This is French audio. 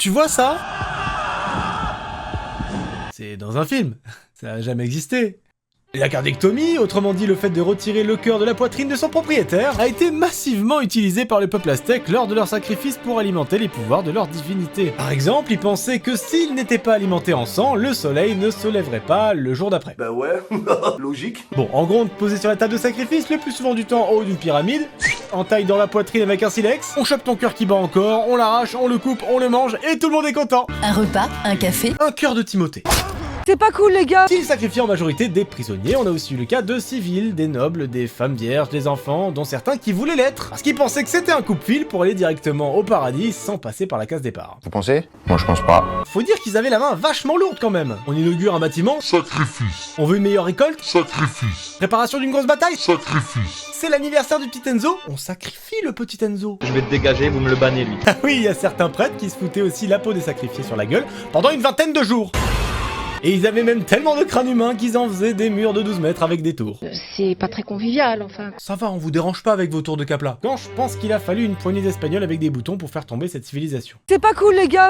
Tu vois ça? C'est dans un film. Ça a jamais existé. La cardectomie, autrement dit le fait de retirer le cœur de la poitrine de son propriétaire, a été massivement utilisé par le peuple aztèque lors de leur sacrifice pour alimenter les pouvoirs de leur divinité. Par exemple, ils pensaient que s'ils n'étaient pas alimentés en sang, le soleil ne se lèverait pas le jour d'après. Bah ouais, logique. Bon, en gros, on te posait sur la table de sacrifice le plus souvent du temps en haut d'une pyramide, en taille dans la poitrine avec un silex, on chope ton cœur qui bat encore, on l'arrache, on le coupe, on le mange, et tout le monde est content. Un repas, un café. Un cœur de Timothée. C'est pas cool, les gars. S'ils sacrifiaient en majorité des prisonniers, on a aussi eu le cas de civils, des nobles, des femmes vierges, des enfants, dont certains qui voulaient l'être, parce qu'ils pensaient que c'était un coupe-fil pour aller directement au paradis sans passer par la case départ. Vous pensez? Moi je pense pas. Faut dire qu'ils avaient la main vachement lourde quand même. On inaugure un bâtiment, Sacrifice. on veut une meilleure récolte, Sacrifice. préparation d'une grosse bataille, Sacrifice. c'est l'anniversaire du petit Enzo, on sacrifie le petit Enzo. Je vais te dégager, vous me le bannez lui. Ah oui, il y a certains prêtres qui se foutaient aussi la peau des sacrifiés sur la gueule pendant une vingtaine de jours. Et ils avaient même tellement de crânes humains qu'ils en faisaient des murs de 12 mètres avec des tours. C'est pas très convivial, enfin. Ça va, on vous dérange pas avec vos tours de cap là. Quand je pense qu'il a fallu une poignée d'espagnols avec des boutons pour faire tomber cette civilisation. C'est pas cool, les gars.